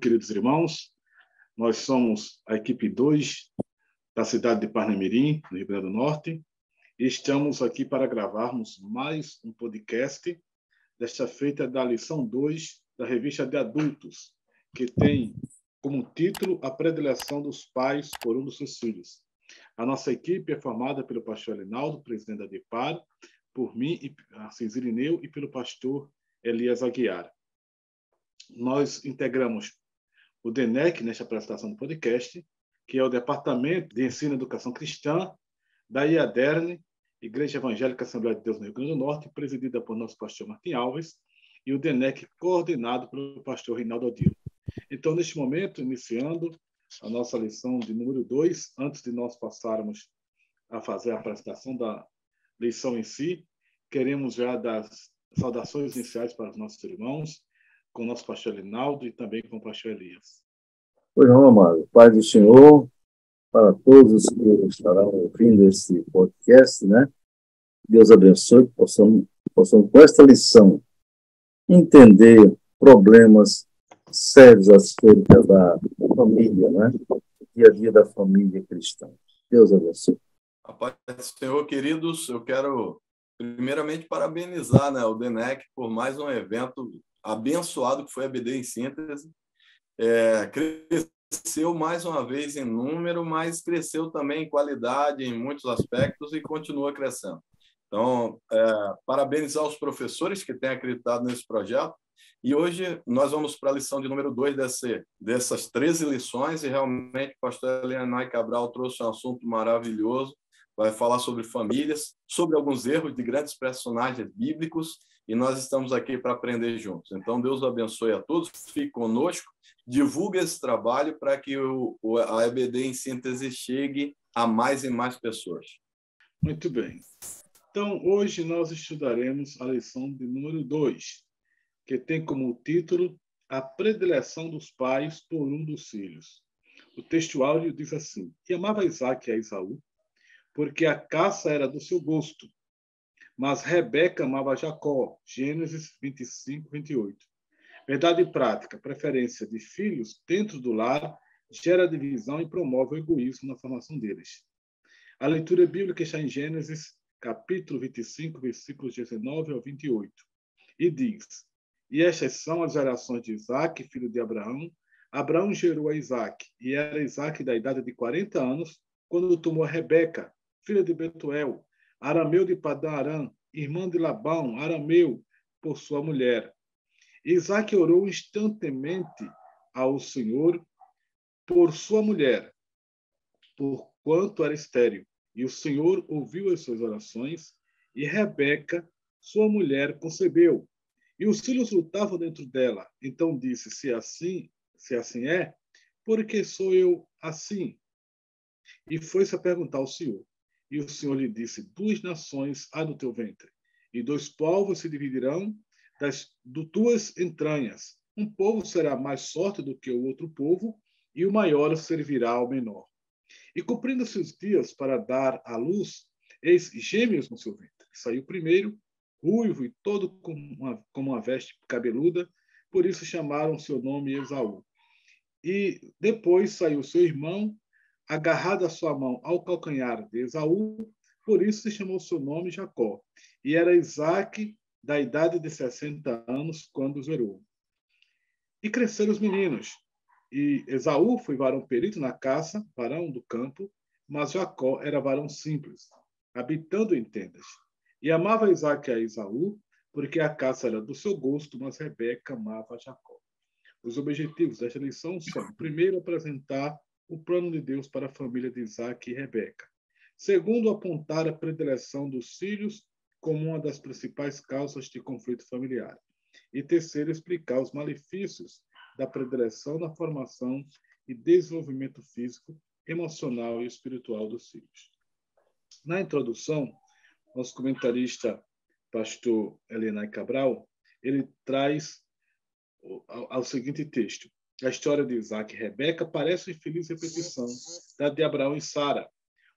queridos irmãos. Nós somos a equipe 2 da cidade de Parnamirim, no Rio Grande do Norte, e estamos aqui para gravarmos mais um podcast, desta feita da lição 2 da revista de adultos, que tem como título A Predileção dos Pais por um dos seus filhos. A nossa equipe é formada pelo pastor Elinaldo, presidente da DIPAR, por mim, Assis Irineu, e pelo pastor Elias Aguiar. Nós integramos o DENEC nesta apresentação do podcast, que é o Departamento de Ensino e Educação Cristã da IADERN, Igreja Evangélica Assembleia de Deus no Rio Grande do Norte, presidida por nosso pastor Martim Alves, e o DENEC coordenado pelo pastor Reinaldo Odilo. Então, neste momento, iniciando a nossa lição de número 2, antes de nós passarmos a fazer a apresentação da lição em si, queremos já dar saudações iniciais para os nossos irmãos, com o nosso pastor Elinaldo e também com o pastor Elias. Pois não, amado. Pai do Senhor, para todos que estarão ouvindo esse podcast, né? Deus abençoe, que possamos com esta lição entender problemas sérios acerca da família, né? Dia a dia da família cristã. Deus abençoe. A paz do Senhor, queridos, eu quero primeiramente parabenizar, né, o DENEC por mais um evento abençoado que foi a EBD em síntese. Cresceu mais uma vez em número, mas cresceu também em qualidade em muitos aspectos e continua crescendo. Então, parabenizar os professores que têm acreditado nesse projeto. E hoje nós vamos para a lição de número 2 dessas 13 lições, e realmente o pastor Elianai Cabral trouxe um assunto maravilhoso. Vai falar sobre famílias, sobre alguns erros de grandes personagens bíblicos, e nós estamos aqui para aprender juntos. Então, Deus abençoe a todos, fique conosco, divulgue esse trabalho para que a EBD em síntese chegue a mais e mais pessoas. Muito bem. Então, hoje nós estudaremos a lição de número 2, que tem como título A Predileção dos Pais por um dos Filhos. O texto áudio diz assim: E amava Isaque a Esaú, porque a caça era do seu gosto. Mas Rebeca amava Jacó. Gênesis 25, 28. Verdade prática: preferência de filhos dentro do lar gera divisão e promove o egoísmo na formação deles. A leitura bíblica está em Gênesis, capítulo 25, versículos 19 ao 28. E diz: E estas são as gerações de Isaque, filho de Abraão. Abraão gerou a Isaque, e era Isaque da idade de 40 anos, quando tomou Rebeca, filha de Betuel, arameu de Padã-Arã, irmã de Labão, arameu, por sua mulher. Isaque orou instantemente ao Senhor por sua mulher, porquanto era estéril. E o Senhor ouviu as suas orações, e Rebeca, sua mulher, concebeu. E os filhos lutavam dentro dela. Então disse: se assim é, por que sou eu assim? E foi-se a perguntar ao Senhor. E o Senhor lhe disse: 2 nações há no teu ventre, e 2 povos se dividirão das tuas entranhas. Um povo será mais forte do que o outro povo, e o maior servirá ao menor. E cumprindo-se os dias para dar à luz, eis gêmeos no seu ventre. Saiu primeiro, ruivo e todo como uma veste cabeluda, por isso chamaram seu nome Esaú. E depois saiu seu irmão, agarrado a sua mão ao calcanhar de Esaú, por isso se chamou seu nome Jacó. E era Isaque da idade de 60 anos quando gerou. E cresceram os meninos. E Esaú foi varão perito na caça, varão do campo, mas Jacó era varão simples, habitando em tendas. E amava Isaque a Esaú, porque a caça era do seu gosto, mas Rebeca amava Jacó. Os objetivos desta lição são: primeiro, apresentar o plano de Deus para a família de Isaque e Rebeca. Segundo, apontar a predileção dos filhos como uma das principais causas de conflito familiar. E terceiro, explicar os malefícios da predileção na formação e desenvolvimento físico, emocional e espiritual dos filhos. Na introdução, nosso comentarista, pastor Elianai Cabral, ele traz ao seguinte texto: a história de Isaque e Rebeca parece uma infeliz repetição da de Abraão e Sara.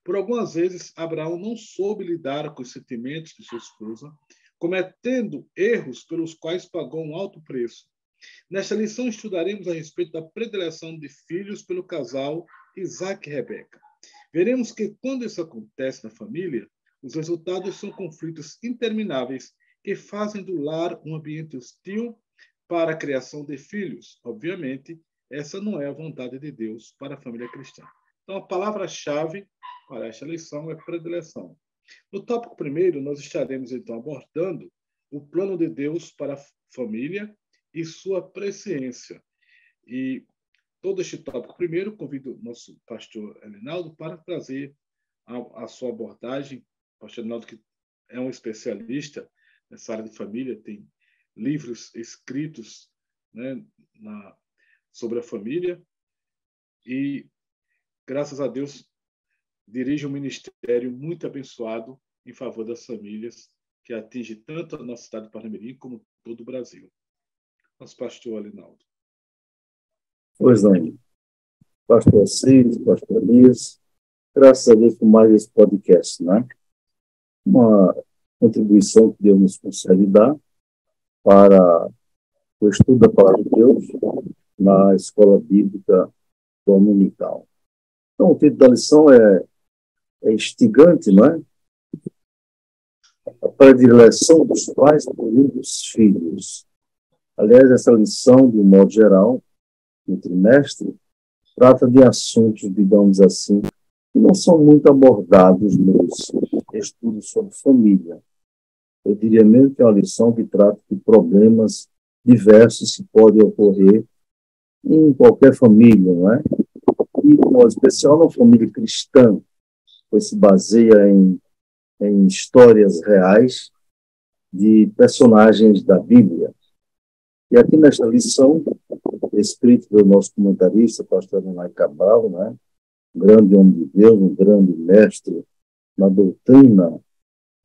Por algumas vezes, Abraão não soube lidar com os sentimentos de sua esposa, cometendo erros pelos quais pagou um alto preço. Nesta lição, estudaremos a respeito da predileção de filhos pelo casal Isaac e Rebeca. Veremos que, quando isso acontece na família, os resultados são conflitos intermináveis que fazem do lar um ambiente hostil para a criação de filhos. Obviamente, essa não é a vontade de Deus para a família cristã. Então, a palavra-chave para esta lição é predileção. No tópico primeiro, nós estaremos, então, abordando o plano de Deus para a família e sua presciência. E todo este tópico primeiro, convido o nosso pastor Elinaldo para trazer a sua abordagem. O pastor Elinaldo, que é um especialista nessa área de família, tem livros escritos, né, sobre a família e, graças a Deus, dirige um ministério muito abençoado em favor das famílias, que atinge tanto a nossa cidade de Parnamirim como todo o Brasil. Nosso pastor Alinaldo. Pois não. Pastor Assis, pastor Elias, graças a Deus por mais esse podcast, né? Uma contribuição que Deus nos consegue dar para o estudo da Palavra de Deus na Escola Bíblica Dominical. Então, o título da lição é instigante, não é? A predileção dos pais por um dos filhos. Aliás, essa lição, de um modo geral, no trimestre, trata de assuntos, digamos assim, que não são muito abordados nos estudos sobre família. Eu diria mesmo que é uma lição que trata de problemas diversos que podem ocorrer em qualquer família, não é? E, de modo especial, na família cristã, pois se baseia em histórias reais de personagens da Bíblia. E aqui nesta lição, escrito pelo nosso comentarista, pastor Adonai Cabral, né? Um grande homem de Deus, um grande mestre na doutrina,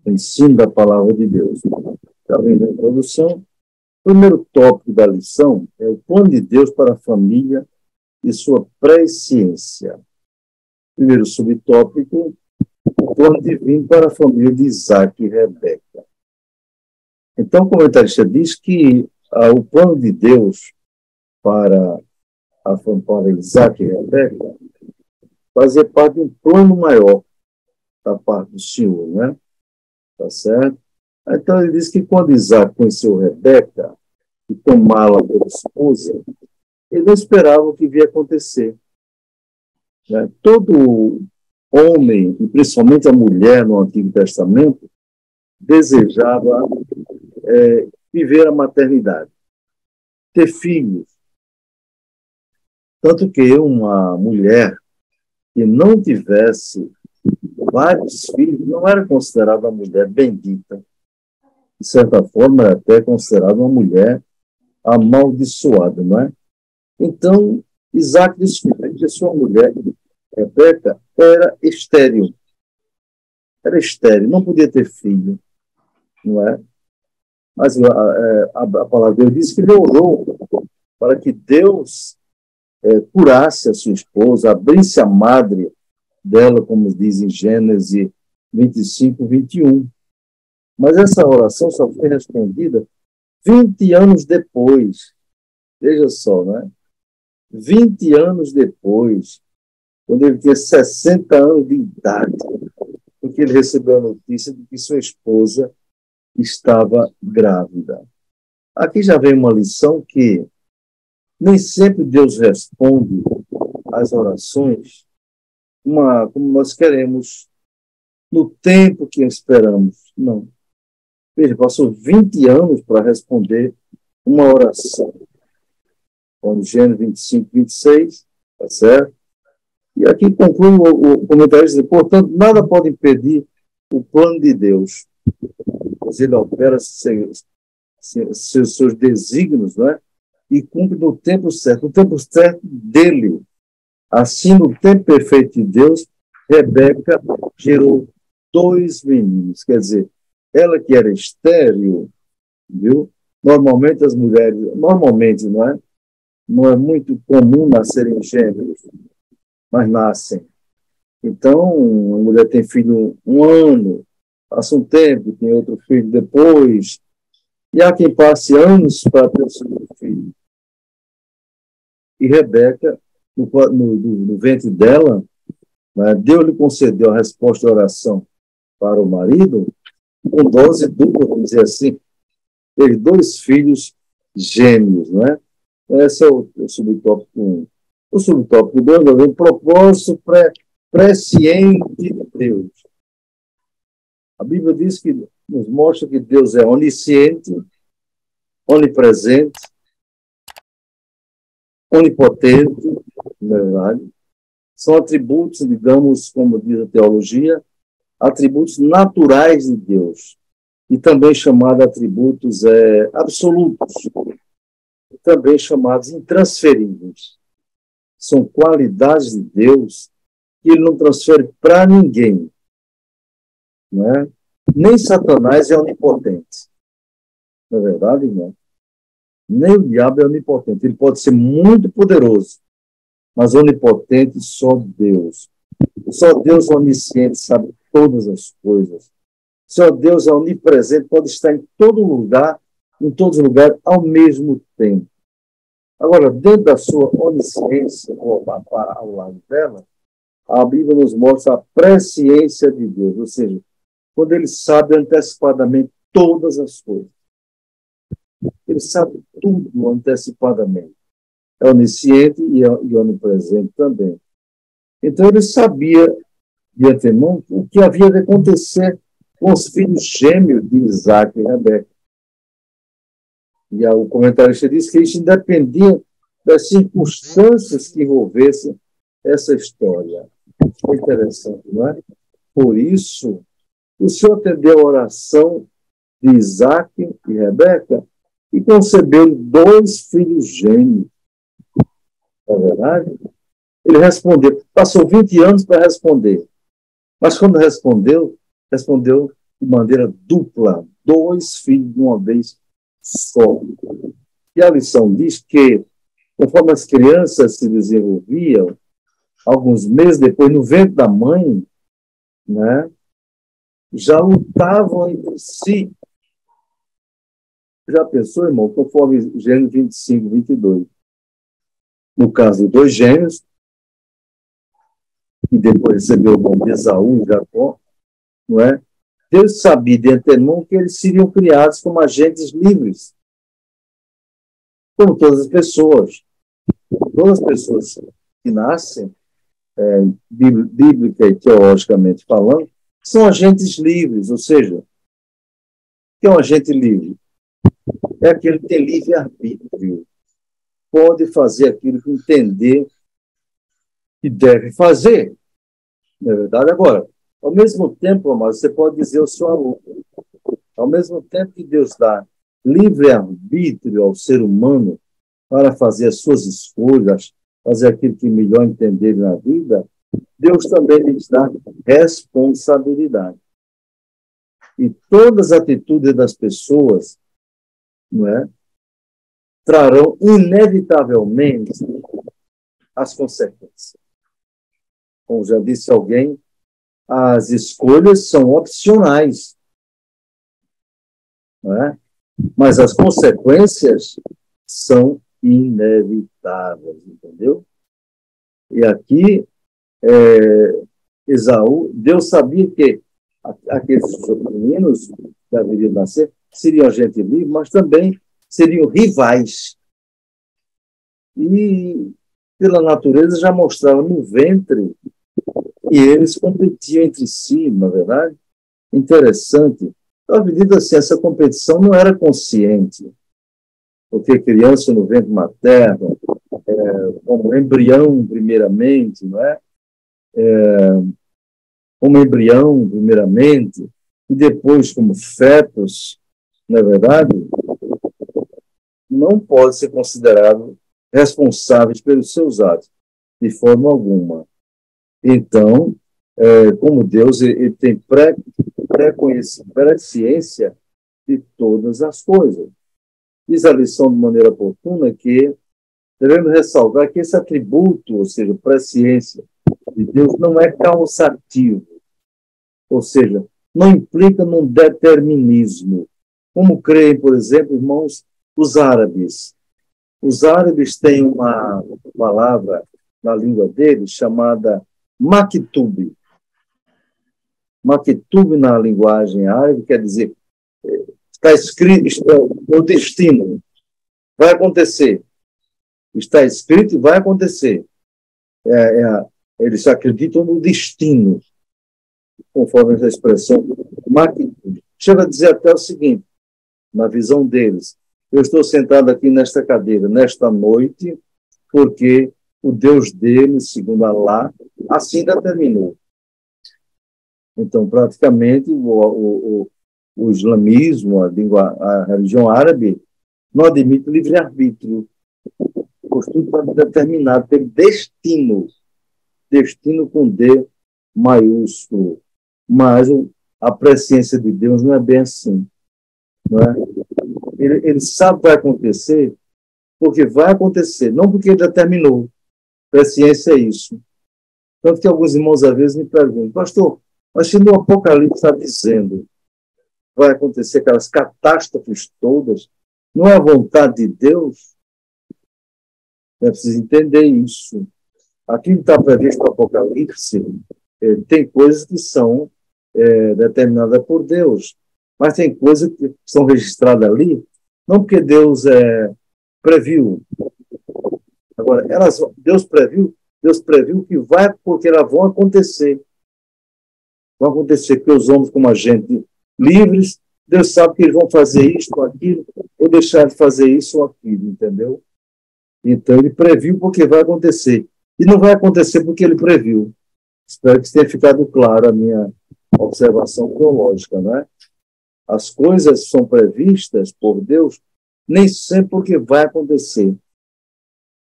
no ensino da palavra de Deus. Está vendo a introdução? O primeiro tópico da lição é o plano de Deus para a família e sua presciência. Primeiro subtópico, o plano divino para a família de Isaac e Rebeca. Então, o comentarista diz que o plano de Deus para Isaac e Rebeca fazia parte de um plano maior da parte do Senhor, né? Tá certo? Então, ele diz que quando Isaac conheceu Rebeca e tomá-la por esposa, ele não esperava o que ia acontecer. Né? Todo homem, e principalmente a mulher no Antigo Testamento, desejava viver a maternidade, ter filhos. Tanto que uma mulher que não tivesse vários filhos não era considerada uma mulher bendita. De certa forma, era até considerada uma mulher amaldiçoada, não é? Então, Isaac descobriu que sua mulher, Rebeca, era estéril. Era estéril, não podia ter filho, não é? Mas a palavra de Deus diz que ele orou para que Deus curasse a sua esposa, abrisse a madre dela, como diz em Gênesis 25, 21. Mas essa oração só foi respondida 20 anos depois. Veja só, né? 20 anos depois, quando ele tinha 60 anos de idade, porque ele recebeu a notícia de que sua esposa estava grávida. Aqui já vem uma lição que nem sempre Deus responde às orações como nós queremos, no tempo que esperamos. Não. Veja, passou 20 anos para responder uma oração. Como Gênesis 25, 26, tá certo? E aqui conclui o comentário dizendo, portanto, nada pode impedir o plano de Deus, pois ele opera seus desígnios, né? E cumpre no tempo certo dele. Assim, no tempo perfeito de Deus, Rebeca gerou 2 meninos. Quer dizer, ela que era estéril, viu? Normalmente as mulheres, não é? Não é muito comum nascerem gêmeos, mas nascem. Então, a mulher tem filho 1 ano, passa um tempo, tem outro filho depois, e há quem passe anos para ter o segundo filho. e Rebeca, no ventre dela, né, Deus lhe concedeu a resposta da oração para o marido, com dose dupla, vamos dizer assim, teve 2 filhos gêmeos, né? Esse é o subtópico 1. O subtópico 2 é o propósito presciente de Deus. A Bíblia diz que nos mostra que Deus é onisciente, onipresente, onipotente, na verdade. São atributos, digamos, como diz a teologia, atributos naturais de Deus, e também chamados atributos absolutos, e também chamados intransferíveis. São qualidades de Deus que ele não transfere para ninguém. Não é? Nem Satanás é onipotente. Não é verdade, irmão? Nem o diabo é onipotente. Ele pode ser muito poderoso, mas onipotente só Deus. Só Deus onisciente sabe todas as coisas. Só Deus é onipresente, pode estar em todo lugar, em todos os lugares, ao mesmo tempo. Agora, dentro da sua onisciência, ao lado dela, a Bíblia nos mostra a presciência de Deus, ou seja, quando ele sabe antecipadamente todas as coisas. Ele sabe tudo antecipadamente. É onisciente e onipresente também. Então, ele sabia de antemão o que havia de acontecer com os filhos gêmeos de Isaac e Rebeca. E o comentarista diz que isso independia das circunstâncias que envolvessem essa história. É interessante, não é? Por isso, o Senhor atendeu a oração de Isaac e Rebeca e concebeu 2 filhos gêmeos. Não é verdade? Ele respondeu, passou 20 anos para responder. Mas quando respondeu de maneira dupla, 2 filhos de uma vez só. E a lição diz que, conforme as crianças se desenvolviam, alguns meses depois, no ventre da mãe, né, já lutavam entre si. Já pensou, irmão, conforme Gênesis 25, 22? No caso de 2 gêmeos, e depois recebeu o nome de Esaú e Jacó, não é? Deus sabia de antemão que eles seriam criados como agentes livres, como todas as pessoas. Todas as pessoas que nascem, bíblica e teologicamente falando, são agentes livres, ou seja, o que é um agente livre? É aquele que tem livre-arbítrio, pode fazer aquilo que entender que deve fazer. Não é verdade? Agora, ao mesmo tempo, amado, você pode dizer ao seu aluno, ao mesmo tempo que Deus dá livre-arbítrio ao ser humano para fazer as suas escolhas, fazer aquilo que melhor entender na vida, Deus também lhes dá responsabilidade. E todas as atitudes das pessoas, não é, trarão inevitavelmente as consequências. Como já disse alguém, as escolhas são opcionais, não é? Mas as consequências são inevitáveis, entendeu? E aqui, Esaú, Deus sabia que aqueles meninos que haveriam de nascer seriam gente livre, mas também seriam rivais. E, pela natureza, já mostrava no ventre e eles competiam entre si, na verdade. Interessante. À medida assim, essa competição não era consciente, porque criança no ventre materno, como embrião, primeiramente, não é? Como embrião, primeiramente, e depois como fetos, não é verdade? Não pode ser considerado responsáveis pelos seus atos, de forma alguma. Então, como Deus, ele tem presciência de todas as coisas. Diz a lição de maneira oportuna que devemos ressalvar que esse atributo, ou seja, presciência de Deus, não é causativo, ou seja, não implica num determinismo, como creem, por exemplo, irmãos, os árabes. Os árabes têm uma palavra na língua deles chamada maktub. Maktub na linguagem árabe quer dizer, está escrito, o destino, vai acontecer. Está escrito e vai acontecer. Eles acreditam no destino, conforme essa expressão. Chega a dizer até o seguinte, na visão deles: eu estou sentado aqui nesta cadeira, nesta noite, porque o Deus deles, segundo Alá, assim determinou. Então, praticamente, o islamismo, a religião árabe, não admite livre-arbítrio. Tudo está determinado pelo destino. Destino com D maiúsculo. Mas a presciência de Deus não é bem assim. Não é? Ele sabe o que vai acontecer, porque vai acontecer, não porque ele determinou. Presciência é isso. Tanto que alguns irmãos, às vezes, me perguntam: pastor, mas se no Apocalipse está dizendo vai acontecer aquelas catástrofes todas, não é a vontade de Deus? É preciso entender isso. Aquilo que está previsto no Apocalipse, tem coisas que são determinadas por Deus, mas tem coisas que são registradas ali, não porque Deus previu. Agora, Deus previu que vai, porque elas vão acontecer. Vão acontecer porque os homens, como a gente, livres, Deus sabe que eles vão fazer isso ou aquilo, ou deixar de fazer isso ou aquilo, entendeu? Então, ele previu porque vai acontecer. E não vai acontecer porque ele previu. Espero que tenha ficado claro a minha observação teológica, né? As coisas são previstas por Deus nem sempre porque vai acontecer.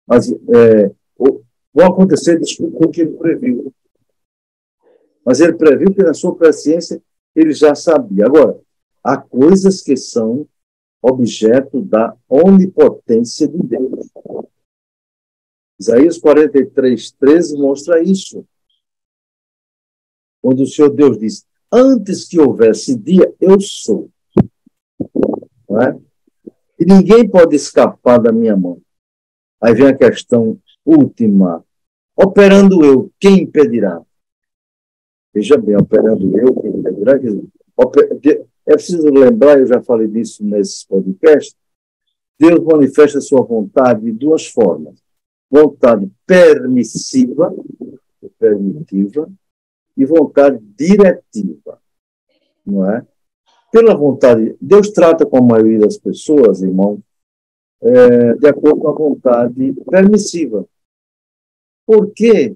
Mas vão acontecer, desculpa, porque ele previu. Mas ele previu que na sua presciência ele já sabia. Agora, há coisas que são objeto da onipotência de Deus. Isaías 43:13 mostra isso. Quando o Senhor Deus diz: antes que houvesse dia, eu sou. Não é? E ninguém pode escapar da minha mão. Aí vem a questão última. Operando eu, quem impedirá? Veja bem, operando eu, quem impedirá? É preciso lembrar, eu já falei disso nesses podcasts, Deus manifesta a sua vontade de duas formas. Vontade permissiva e vontade diretiva, não é? Pela vontade, Deus trata com a maioria das pessoas, irmão, de acordo com a vontade permissiva. Por que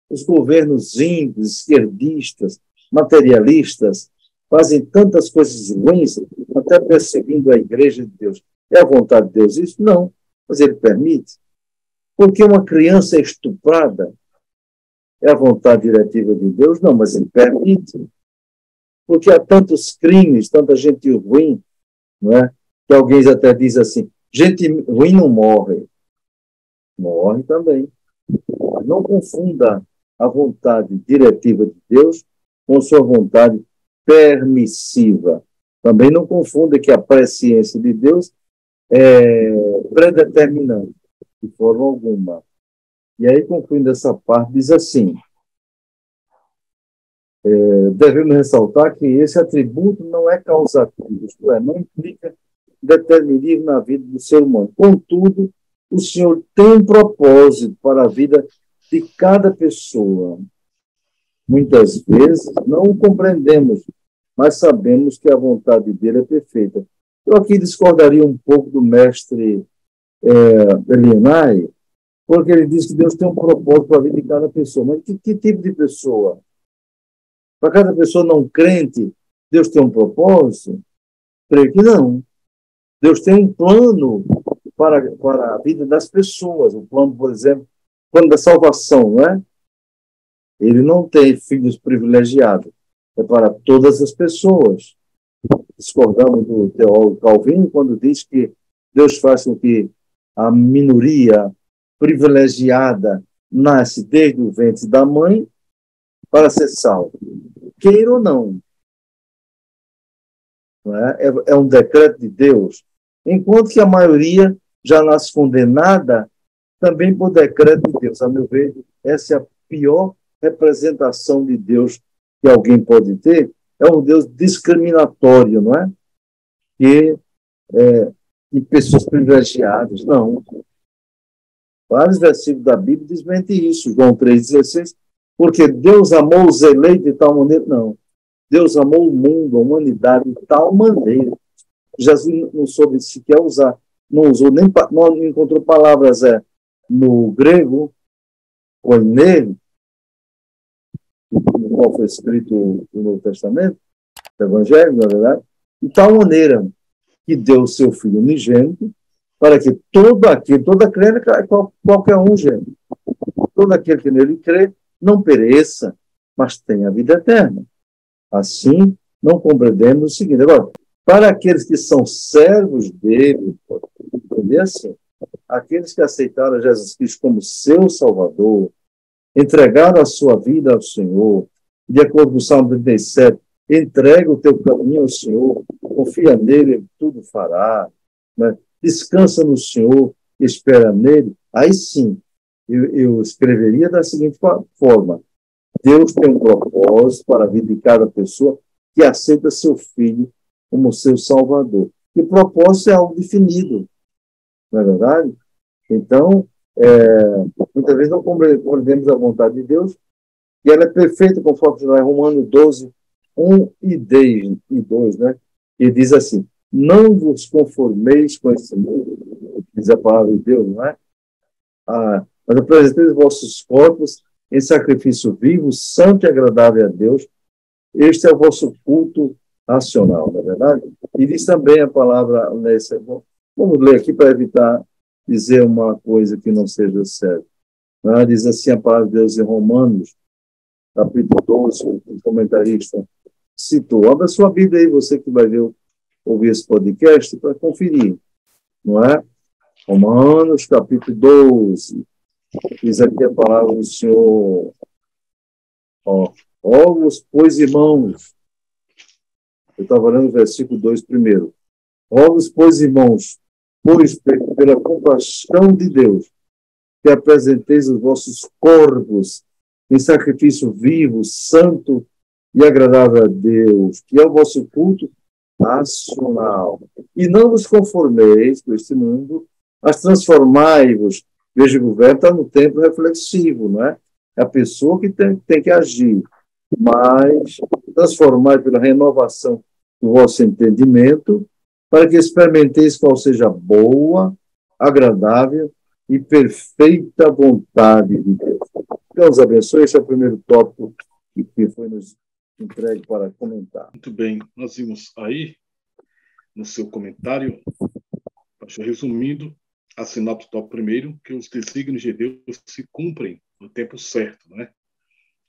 os governos ímpios, esquerdistas, materialistas fazem tantas coisas ruins, até perseguindo a igreja de Deus? É a vontade de Deus isso? Não, mas ele permite. Porque uma criança é estuprada, é a vontade diretiva de Deus? Não, mas ele permite. Porque há tantos crimes, tanta gente ruim, não é? Que alguém até diz assim: gente ruim não morre. Morre também. Não confunda a vontade diretiva de Deus com sua vontade permissiva. Também não confunda que a presciência de Deus é predeterminante, de forma alguma. E aí, concluindo essa parte, diz assim: devemos ressaltar que esse atributo não é causativo, isto é, não implica determinismo na vida do ser humano. Contudo, o Senhor tem um propósito para a vida de cada pessoa. Muitas vezes não o compreendemos, mas sabemos que a vontade dele é perfeita. Eu aqui discordaria um pouco do mestre Elianai, porque ele diz que Deus tem um propósito para a vida de cada pessoa. Mas que tipo de pessoa? Para cada pessoa não crente, Deus tem um propósito? Creio que não. Deus tem um plano para a vida das pessoas. O plano, por exemplo, o plano da salvação, não é? Ele não tem filhos privilegiados. É para todas as pessoas. Discordamos do teólogo Calvino quando diz que Deus faz com que a minoria privilegiada nasce desde o ventre da mãe para ser salvo. Queira ou não. Não é? É um decreto de Deus. Enquanto que a maioria já nasce condenada, também por decreto de Deus. A meu ver, essa é a pior representação de Deus que alguém pode ter, é um Deus discriminatório, não é? Que de pessoas privilegiadas. Não. Vários versículos da Bíblia desmentem isso. João 3,16. Porque Deus amou os eleitos de tal maneira. Não. Deus amou o mundo, a humanidade de tal maneira. Jesus não soube sequer usar. Não usou nem, não encontrou palavras no grego, koiné, no qual foi escrito o Novo Testamento, o Evangelho, na verdade, de tal maneira que deu o seu Filho unigênito, para que toda crente, qualquer um, gente, todo aquele que nele crê, não pereça, mas tenha a vida eterna. Assim, não compreendemos o seguinte. Agora, para aqueles que são servos dele, entender assim, aqueles que aceitaram Jesus Cristo como seu Salvador, entregaram a sua vida ao Senhor, de acordo com o Salmo 37, entrega o teu caminho ao Senhor, confia nele, ele tudo fará, né? Descansa no Senhor, espera nele. Aí sim, eu escreveria da seguinte forma: Deus tem um propósito para a vida de cada pessoa que aceita seu Filho como seu Salvador. E o propósito é algo definido, não é verdade? Então, muitas vezes não compreendemos a vontade de Deus, e ela é perfeita, conforme está em Romanos 12, 1 e 2, né? E diz assim: não vos conformeis com esse mundo, diz a palavra de Deus, não é? Mas apresentei os vossos corpos em sacrifício vivo, santo e agradável a Deus. Este é o vosso culto racional, não é verdade? E diz também a palavra, vamos ler aqui para evitar dizer uma coisa que não seja certa. Né? Diz assim a palavra de Deus em Romanos, capítulo 12, o comentarista citou. Abra sua Bíblia aí, você que vai ouvir esse podcast, para conferir, não é? Romanos, capítulo 12. Diz aqui a palavra do Senhor. Rogo-vos, pois, irmãos. Eu estava lendo o versículo 2 primeiro. Rogo-vos, pois, irmãos, pois, pela compaixão de Deus, que apresenteis os vossos corpos em sacrifício vivo, santo e agradável a Deus, que é o vosso culto racional. E não vos conformeis com este mundo, mas transformai-vos. Veja, o governo está no tempo reflexivo, não é? É a pessoa que tem que agir, mas transformai pela renovação do vosso entendimento, para que experimenteis qual seja a boa, agradável e perfeita vontade de Deus. Deus abençoe. Esse é o primeiro tópico que foi nos entregue para comentar. Muito bem, nós vimos aí, no seu comentário, resumindo, a sinopse do tópico primeiro, que os desígnios de Deus se cumprem no tempo certo, né?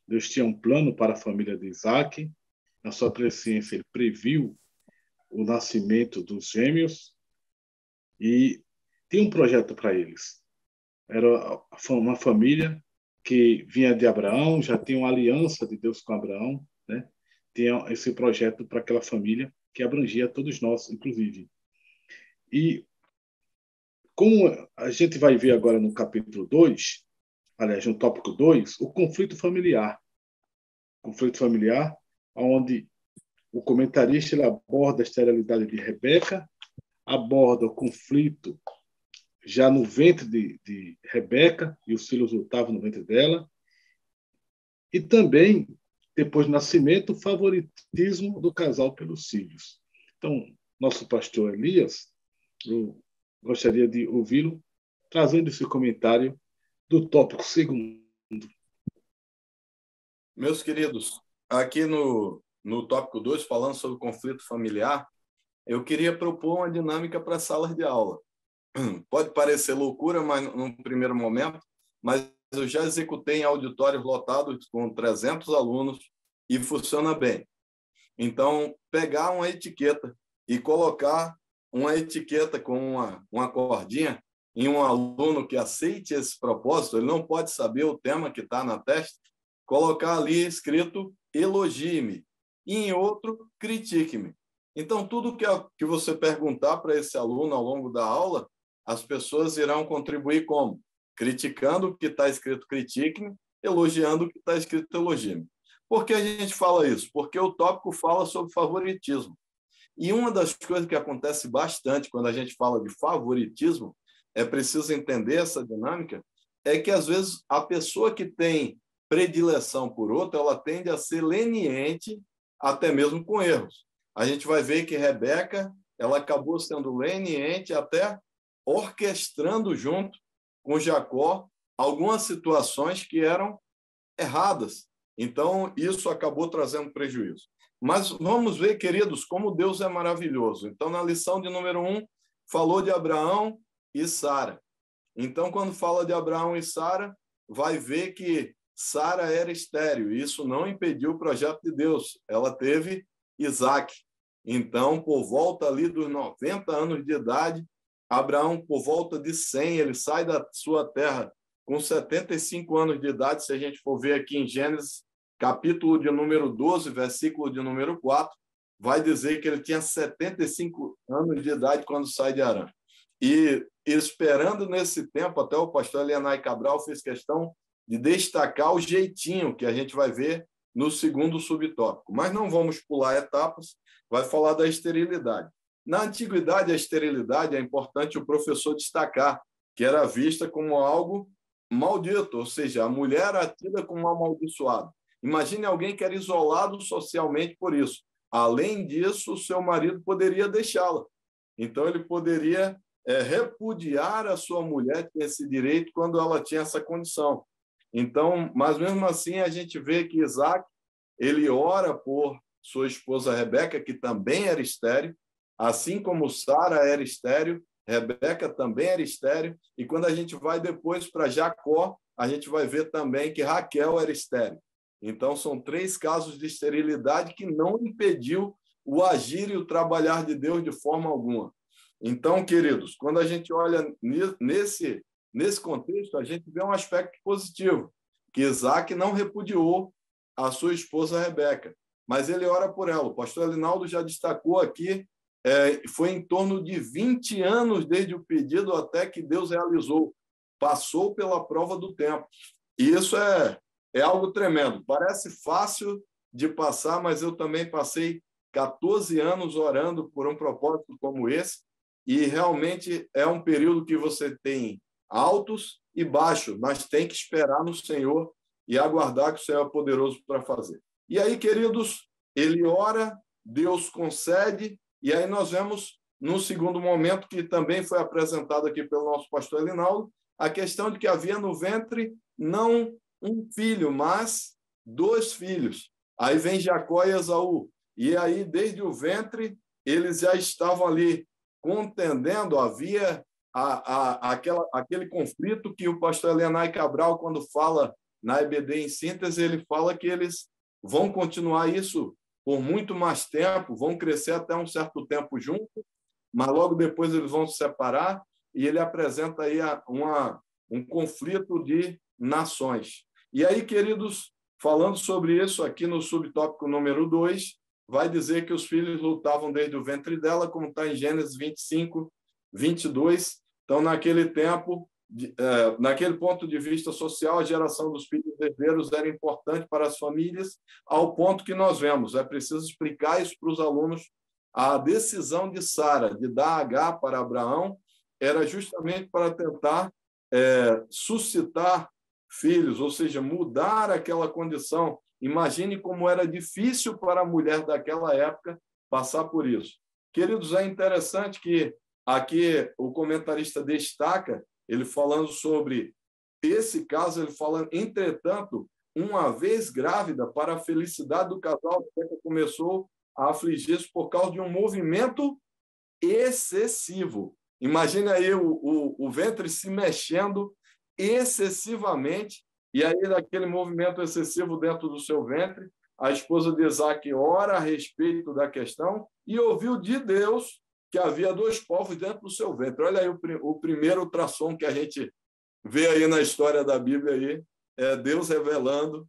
Deus tinha um plano para a família de Isaac, na sua presciência ele previu o nascimento dos gêmeos e tinha um projeto para eles. Era uma família que vinha de Abraão, já tinha uma aliança de Deus com Abraão, né? Tinha esse projeto para aquela família que abrangia todos nós, inclusive. E como a gente vai ver agora no capítulo 2, aliás, no tópico 2, o conflito familiar. Conflito familiar, onde o comentarista ele aborda a esterilidade de Rebeca, aborda o conflito já no ventre de Rebeca, e os filhos lutavam no ventre dela, e também, depois do nascimento, o favoritismo do casal pelos filhos. Então, nosso pastor Elias, eu gostaria de ouvi-lo trazendo esse comentário do tópico segundo. Meus queridos, aqui no tópico 2, falando sobre conflito familiar, eu queria propor uma dinâmica para salas de aula. Pode parecer loucura, mas num primeiro momento, mas eu já executei em auditórios lotados com 300 alunos e funciona bem. Então, pegar uma etiqueta e colocar uma etiqueta com uma cordinha em um aluno que aceite esse propósito, ele não pode saber o tema que está na testa, colocar ali escrito elogie-me e em outro critique-me. Então, tudo que você perguntar para esse aluno ao longo da aula, as pessoas irão contribuir como? Criticando o que está escrito, critique-me, elogiando o que está escrito, elogie-me. Por que a gente fala isso? Porque o tópico fala sobre favoritismo. E uma das coisas que acontece bastante quando a gente fala de favoritismo, é preciso entender essa dinâmica, é que, às vezes, a pessoa que tem predileção por outra, ela tende a ser leniente, até mesmo com erros. A gente vai ver que Rebeca, ela acabou sendo leniente, até orquestrando junto com Jacó algumas situações que eram erradas. Então, isso acabou trazendo prejuízo. Mas vamos ver, queridos, como Deus é maravilhoso. Então, na lição de número 1, falou de Abraão e Sara. Então, quando fala de Abraão e Sara, vai ver que Sara era estéril. E isso não impediu o projeto de Deus. Ela teve Isaac. Então, por volta ali dos 90 anos de idade, Abraão, por volta de 100, ele sai da sua terra com 75 anos de idade. Se a gente for ver aqui em Gênesis, capítulo de número 12, versículo de número 4, vai dizer que ele tinha 75 anos de idade quando sai de Harã. E esperando nesse tempo, até o pastor Elianai Cabral fez questão de destacar o jeitinho que a gente vai ver no segundo subtópico. Mas não vamos pular etapas, vai falar da esterilidade. Na antiguidade, a esterilidade é importante o professor destacar, que era vista como algo maldito, ou seja, a mulher era tida como amaldiçoada. Imagine alguém que era isolado socialmente por isso. Além disso, o seu marido poderia deixá-la. Então, ele poderia repudiar a sua mulher, ter esse direito, quando ela tinha essa condição. Então, mas mesmo assim, a gente vê que Isaac, ele ora por sua esposa Rebeca, que também era estéril, assim como Sara era estéril, Rebeca também era estéril, e quando a gente vai depois para Jacó, a gente vai ver também que Raquel era estéril. Então, são 3 casos de esterilidade que não impediu o agir e o trabalhar de Deus de forma alguma. Então, queridos, quando a gente olha nesse contexto, a gente vê um aspecto positivo, que Isaac não repudiou a sua esposa Rebeca, mas ele ora por ela. O pastor Elinaldo já destacou aqui, foi em torno de 20 anos desde o pedido até que Deus realizou. Passou pela prova do tempo. E isso é algo tremendo. Parece fácil de passar, mas eu também passei 14 anos orando por um propósito como esse, e realmente é um período que você tem altos e baixos, mas tem que esperar no Senhor e aguardar que o Senhor é poderoso para fazer. E aí, queridos, ele ora, Deus concede, e aí nós vemos, no segundo momento, que também foi apresentado aqui pelo nosso pastor Elinaldo, a questão de que havia no ventre não um filho, mas 2 filhos. Aí vem Jacó e Esaú. E aí, desde o ventre, eles já estavam ali contendendo, havia aquele conflito que o pastor Elianai Cabral, quando fala na EBD em síntese, ele fala que eles vão continuar isso por muito mais tempo, vão crescer até um certo tempo juntos, mas logo depois eles vão se separar, e ele apresenta aí um conflito de nações. E aí, queridos, falando sobre isso aqui no subtópico número 2, vai dizer que os filhos lutavam desde o ventre dela, como está em Gênesis 25, 22. Então, naquele tempo, naquele ponto de vista social, a geração dos filhos herdeiros era importante para as famílias, ao ponto que nós vemos. É preciso explicar isso para os alunos. A decisão de Sara de dar Agar para Abraão era justamente para tentar suscitar filhos, ou seja, mudar aquela condição. Imagine como era difícil para a mulher daquela época passar por isso. Queridos, é interessante que aqui o comentarista destaca, ele falando sobre esse caso, ele fala, entretanto, uma vez grávida, para a felicidade do casal, Rebeca começou a afligir-se por causa de um movimento excessivo. Imagine aí o ventre se mexendo excessivamente, e aí, naquele movimento excessivo dentro do seu ventre, a esposa de Isaac ora a respeito da questão e ouviu de Deus que havia 2 povos dentro do seu ventre. Olha aí o primeiro ultrassom que a gente vê aí na história da Bíblia, aí, é Deus revelando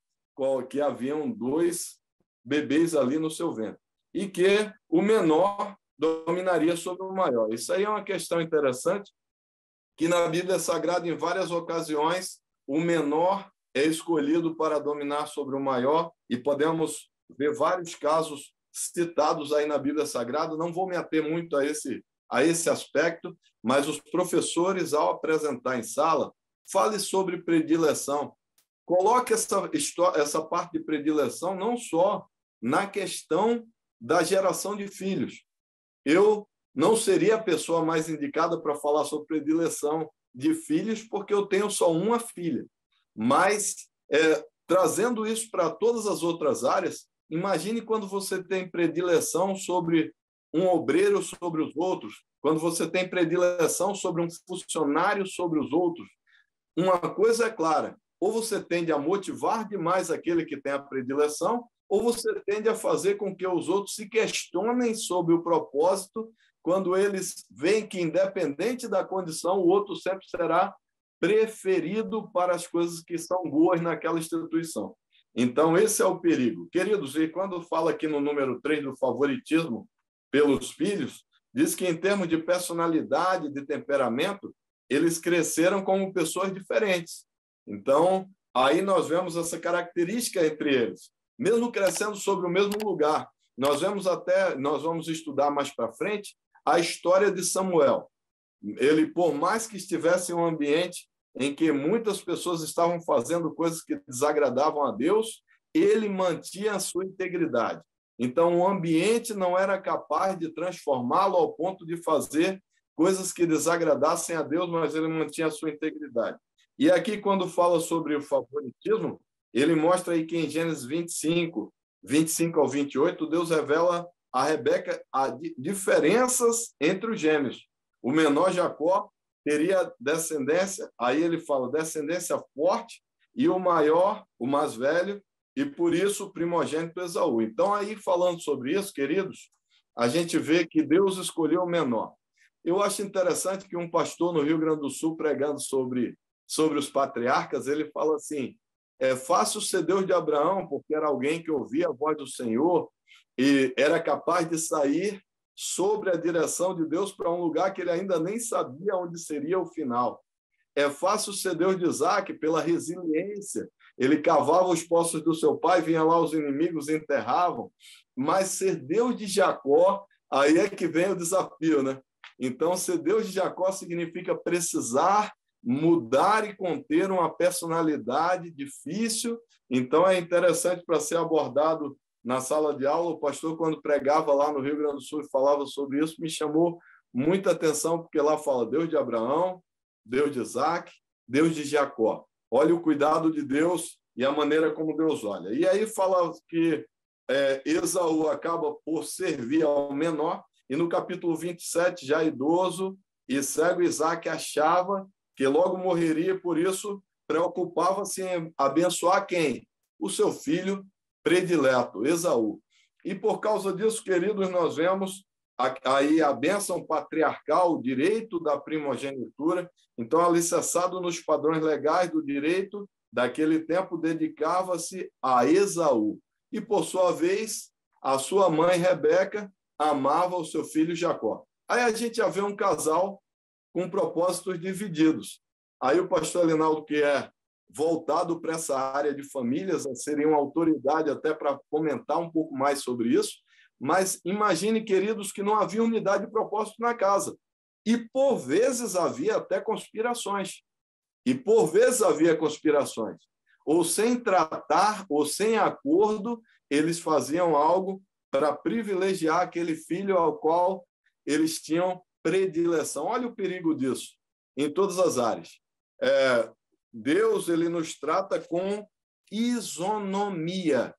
que haviam 2 bebês ali no seu ventre, e que o menor dominaria sobre o maior. Isso aí é uma questão interessante, que na Bíblia Sagrada, em várias ocasiões, o menor é escolhido para dominar sobre o maior, e podemos ver vários casos citados aí na Bíblia Sagrada. Não vou me ater muito a esse aspecto, mas os professores, ao apresentar em sala, fale sobre predileção. Coloque essa parte de predileção não só na questão da geração de filhos. Eu não seria a pessoa mais indicada para falar sobre predileção de filhos, porque eu tenho só uma filha. Mas, trazendo isso para todas as outras áreas, imagine quando você tem predileção sobre um obreiro sobre os outros, quando você tem predileção sobre um funcionário sobre os outros. Uma coisa é clara, ou você tende a motivar demais aquele que tem a predileção, ou você tende a fazer com que os outros se questionem sobre o propósito, quando eles veem que, independente da condição, o outro sempre será preferido para as coisas que são boas naquela instituição. Então, esse é o perigo. Queridos, e quando fala aqui no número 3 do favoritismo pelos filhos, diz que, em termos de personalidade, de temperamento, eles cresceram como pessoas diferentes. Então, aí nós vemos essa característica entre eles. Mesmo crescendo sobre o mesmo lugar, nós vamos estudar mais para frente a história de Samuel. Ele, por mais que estivesse em um ambiente em que muitas pessoas estavam fazendo coisas que desagradavam a Deus, ele mantinha a sua integridade. Então, o ambiente não era capaz de transformá-lo ao ponto de fazer coisas que desagradassem a Deus, mas ele mantinha a sua integridade. E aqui, quando fala sobre o favoritismo, ele mostra aí que em Gênesis 25 ao 28, Deus revela a Rebeca as diferenças entre os gêmeos. O menor Jacó teria descendência, aí ele fala descendência forte, e o maior, o mais velho, e por isso o primogênito Esaú. Então, aí falando sobre isso, queridos, a gente vê que Deus escolheu o menor. Eu acho interessante que um pastor no Rio Grande do Sul, pregando sobre os patriarcas, ele fala assim: é fácil ser Deus de Abraão, porque era alguém que ouvia a voz do Senhor e era capaz de sair sobre a direção de Deus para um lugar que ele ainda nem sabia onde seria o final. É fácil ser Deus de Isaac pela resiliência. Ele cavava os poços do seu pai, vinha lá os inimigos, enterravam. Mas ser Deus de Jacó, aí é que vem o desafio, né? Então, ser Deus de Jacó significa precisar mudar e conter uma personalidade difícil. Então, é interessante para ser abordado na sala de aula. O pastor, quando pregava lá no Rio Grande do Sul e falava sobre isso, me chamou muita atenção, porque lá fala Deus de Abraão, Deus de Isaac, Deus de Jacó. Olha o cuidado de Deus e a maneira como Deus olha. E aí fala que Esaú acaba por servir ao menor, e no capítulo 27, já idoso e cego, Isaac achava que logo morreria, por isso preocupava-se em abençoar quem? O seu filho predileto, Esaú. E por causa disso, queridos, nós vemos aí a bênção patriarcal, o direito da primogenitura. Então, alicerçado nos padrões legais do direito daquele tempo, dedicava-se a Esaú. E, por sua vez, a sua mãe, Rebeca, amava o seu filho Jacó. Aí a gente já vê um casal com propósitos divididos. Aí o pastor Linaldo, que é voltado para essa área de famílias, seria uma autoridade até para comentar um pouco mais sobre isso, mas imagine, queridos, que não havia unidade de propósito na casa. E, por vezes, havia até conspirações. Ou sem tratar, ou sem acordo, eles faziam algo para privilegiar aquele filho ao qual eles tinham predileção. Olha o perigo disso em todas as áreas. Deus, ele nos trata com isonomia.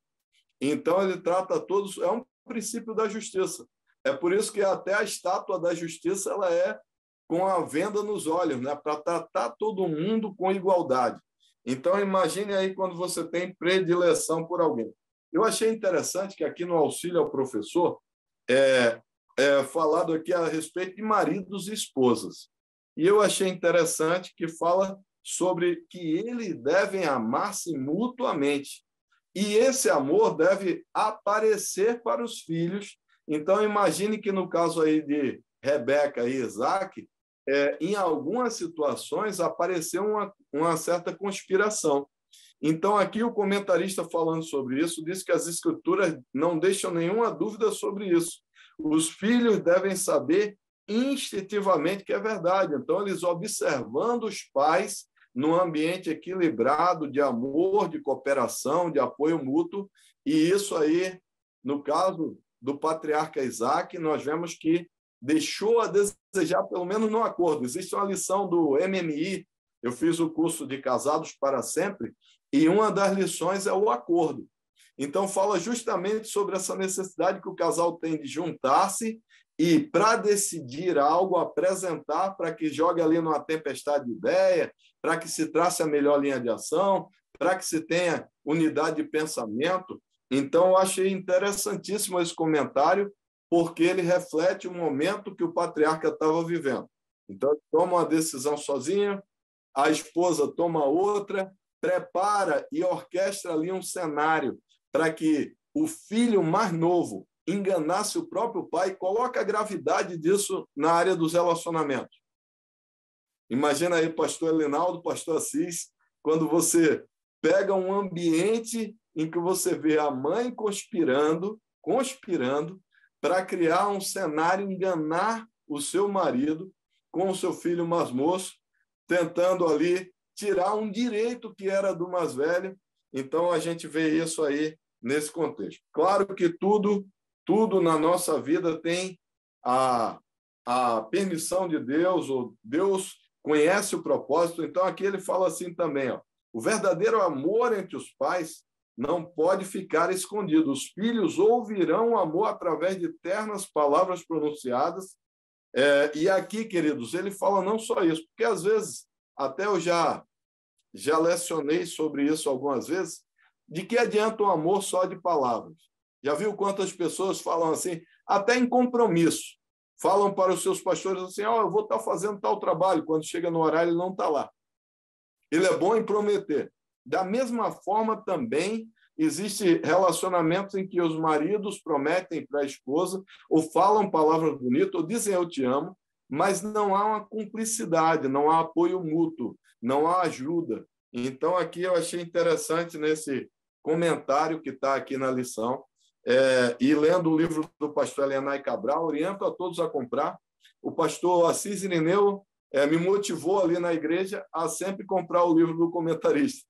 Então, ele trata todos... É um princípio da justiça. É por isso que até a estátua da justiça ela é com a venda nos olhos, né? Para tratar todo mundo com igualdade. Então, imagine aí quando você tem predileção por alguém. Eu achei interessante que aqui no auxílio ao professor falado aqui a respeito de maridos e esposas. E eu achei interessante que fala sobre que eles devem amar-se mutuamente. E esse amor deve aparecer para os filhos. Então, imagine que no caso aí de Rebeca e Isaac, em algumas situações, apareceu uma certa conspiração. Então, aqui o comentarista falando sobre isso diz que as Escrituras não deixam nenhuma dúvida sobre isso. Os filhos devem saber instintivamente que é verdade. Então, eles observando os pais num ambiente equilibrado de amor, de cooperação, de apoio mútuo, e isso aí, no caso do patriarca Isaac, nós vemos que deixou a desejar, pelo menos no acordo. Existe uma lição do MMI, eu fiz o curso de Casados para Sempre, e uma das lições é o acordo. Então, fala justamente sobre essa necessidade que o casal tem de juntar-se e, para decidir algo, apresentar para que jogue ali numa tempestade de ideia, para que se trace a melhor linha de ação, para que se tenha unidade de pensamento. Então, eu achei interessantíssimo esse comentário, porque ele reflete o momento que o patriarca estava vivendo. Então, ele toma uma decisão sozinho, a esposa toma outra, prepara e orquestra ali um cenário para que o filho mais novo enganasse o próprio pai e coloca a gravidade disso na área dos relacionamentos. Imagina aí, pastor Elinaldo, pastor Assis, quando você pega um ambiente em que você vê a mãe conspirando para criar um cenário, enganar o seu marido com o seu filho mais moço, tentando ali tirar um direito que era do mais velho. Então, a gente vê isso aí nesse contexto. Claro que tudo na nossa vida tem a permissão de Deus, ou Deus conhece o propósito. Então, aqui ele fala assim também, ó, o verdadeiro amor entre os pais não pode ficar escondido. Os filhos ouvirão o amor através de ternas palavras pronunciadas. E aqui, queridos, ele fala não só isso, porque às vezes, até eu já lecionei sobre isso algumas vezes, de que adianta o amor só de palavras? Já viu quantas pessoas falam assim, até em compromisso, falam para os seus pastores assim, eu vou estar fazendo tal trabalho, quando chega no horário ele não está lá. Ele é bom em prometer. Da mesma forma, também, existem relacionamentos em que os maridos prometem para a esposa, ou falam palavras bonitas, ou dizem eu te amo, mas não há uma cumplicidade, não há apoio mútuo, não há ajuda. Então, aqui eu achei interessante nesse comentário que está aqui na lição, e lendo o livro do pastor Elianai Cabral, oriento a todos a comprar. O pastor Assis Irineu me motivou ali na igreja a sempre comprar o livro do comentarista.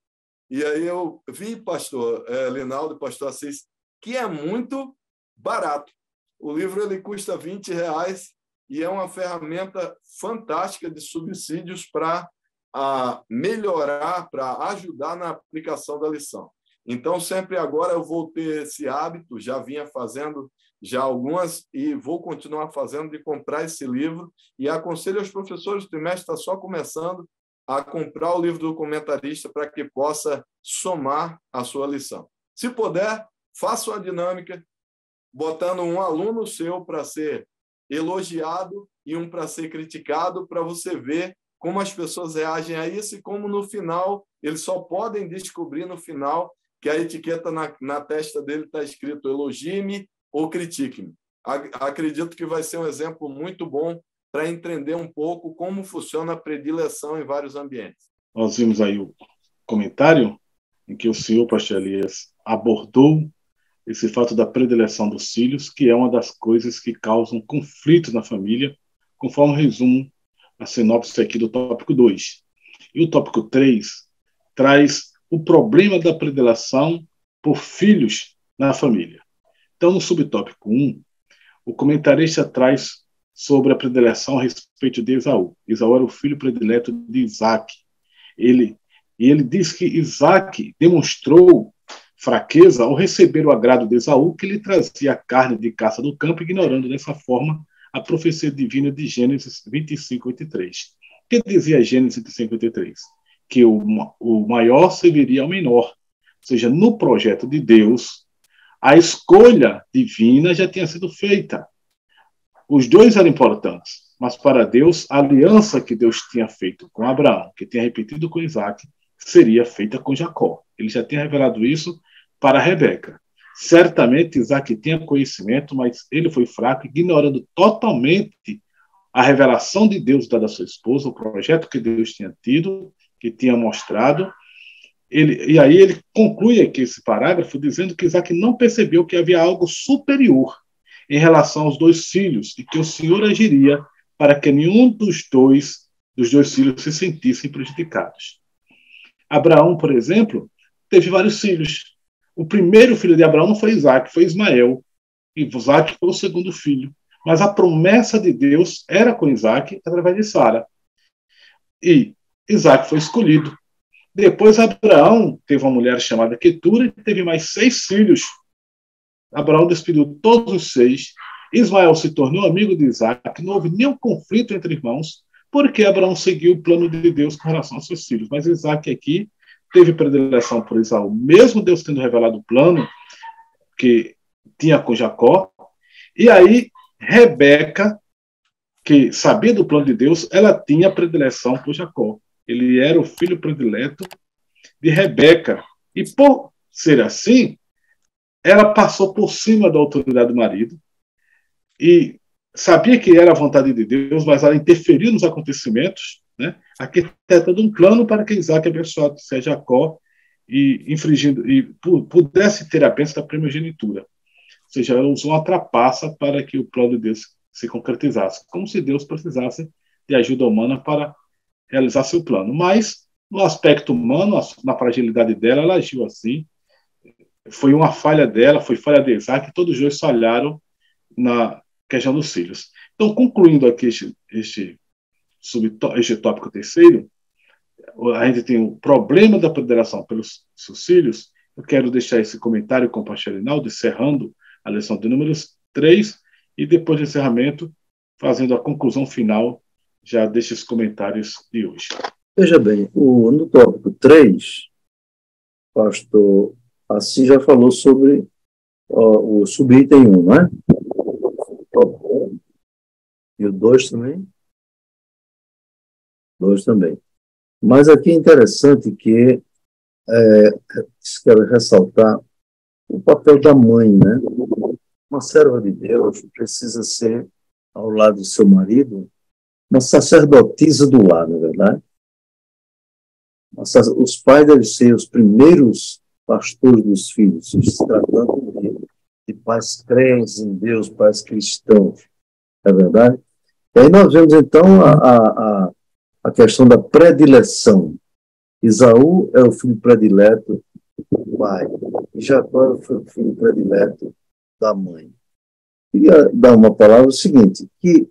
E aí eu vi, pastor Linaldo, pastor Assis, que é muito barato. O livro ele custa R$20 e é uma ferramenta fantástica de subsídios para melhorar, para ajudar na aplicação da lição. Então, sempre agora eu vou ter esse hábito, já vinha fazendo já algumas e vou continuar fazendo de comprar esse livro e aconselho aos professores, o trimestre está só começando, a comprar o livro do comentarista para que possa somar a sua lição. Se puder, faça uma dinâmica, botando um aluno seu para ser elogiado e um para ser criticado, para você ver como as pessoas reagem a isso e como, no final, eles só podem descobrir no final que a etiqueta na testa dele está escrito elogie-me ou critique-me. Acredito que vai ser um exemplo muito bom para entender um pouco como funciona a predileção em vários ambientes. Nós vimos aí o comentário em que o senhor, pastor Elias, abordou esse fato da predileção dos filhos, que é uma das coisas que causam conflitos na família, conforme resumo a sinopse aqui do tópico 2. E o tópico 3 traz o problema da predileção por filhos na família. Então, no subtópico 1, o comentarista traz sobre a predileção a respeito de Esaú. Esaú era o filho predileto de Isaac. Ele diz que Isaac demonstrou fraqueza ao receber o agrado de Esaú, que lhe trazia a carne de caça do campo, ignorando dessa forma a profecia divina de Gênesis 25:23. O que dizia Gênesis 25:23? Que o maior serviria ao menor. Ou seja, no projeto de Deus, a escolha divina já tinha sido feita. Os dois eram importantes, mas para Deus, a aliança que Deus tinha feito com Abraão, que tinha repetido com Isaac, seria feita com Jacó. Ele já tinha revelado isso para Rebeca. Certamente Isaac tinha conhecimento, mas ele foi fraco, ignorando totalmente a revelação de Deus dada à sua esposa, o projeto que Deus tinha tido, que tinha mostrado. E aí ele conclui aqui esse parágrafo dizendo que Isaac não percebeu que havia algo superior em relação aos dois filhos e que o Senhor agiria para que nenhum dos dois filhos se sentissem prejudicados. Abraão, por exemplo, teve vários filhos. O primeiro filho de Abraão não foi Isaac, foi Ismael. E Isaac foi o segundo filho. Mas a promessa de Deus era com Isaac através de Sara. E Isaac foi escolhido. Depois Abraão teve uma mulher chamada Quetura e teve mais 6 filhos. Abraão despediu todos os 6. Ismael se tornou amigo de Isaac. Não houve nenhum conflito entre irmãos, porque Abraão seguiu o plano de Deus com relação aos seus filhos. Mas Isaac aqui teve predileção por Esaú. Mesmo Deus tendo revelado o plano que tinha com Jacó. E aí Rebeca, que sabia do plano de Deus, ela tinha predileção por Jacó. Ele era o filho predileto de Rebeca. E por ser assim, ela passou por cima da autoridade do marido e sabia que era a vontade de Deus, mas ela interferiu nos acontecimentos, né? Arquitetando um plano para que Isaac abençoasse Jacó e pudesse ter a bênção da primogenitura. Ou seja, ela usou uma trapaça para que o plano de Deus se concretizasse, como se Deus precisasse de ajuda humana para realizar seu plano. Mas, no aspecto humano, na fragilidade dela, ela agiu assim. Foi uma falha dela, foi falha de Isaac, todos os dois falharam na questão dos filhos. Então, concluindo aqui este tópico terceiro, a gente tem o problema da predileção pelos seus filhos. Eu quero deixar esse comentário com o pastor Rinaldo, encerrando a lição de número 3, e depois do encerramento, fazendo a conclusão final já destes comentários de hoje. Veja bem, no tópico 3, pastor Assis já falou sobre o subitem 1, não é? E o 2 também? 2 também. Mas aqui é interessante que quero ressaltar o papel da mãe, né? Uma serva de Deus precisa ser, ao lado do seu marido, uma sacerdotisa do lar, não é verdade? Os pais devem ser os primeiros pastores dos filhos, se tratando de pais crentes em Deus, pais cristãos, não é verdade? E aí nós vemos, então, a questão da predileção. Esaú é o filho predileto do pai, e Jacó foi o filho predileto da mãe. Queria dar uma palavra o seguinte, que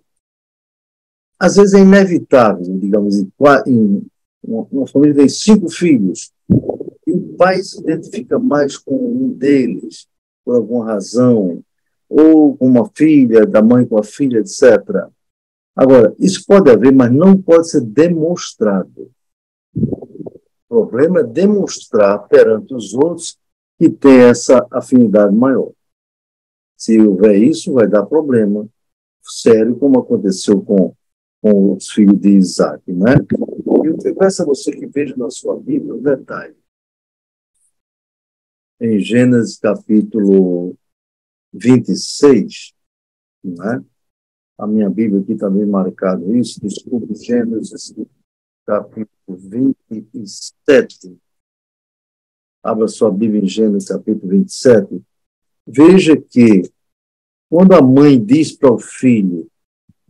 às vezes é inevitável, digamos, em uma família tem 5 filhos, e o pai se identifica mais com um deles, por alguma razão, ou com uma filha, da mãe com a filha, etc. Agora, isso pode haver, mas não pode ser demonstrado. O problema é demonstrar perante os outros que tem essa afinidade maior. Se houver isso, vai dar problema sério, como aconteceu com os filhos de Isaac, né? E eu peço a você que veja na sua Bíblia um detalhe. Em Gênesis capítulo 26, né? A minha Bíblia aqui está bem marcado isso, desculpe, Gênesis capítulo 27. Abra sua Bíblia em Gênesis capítulo 27. Veja que quando a mãe diz para o filho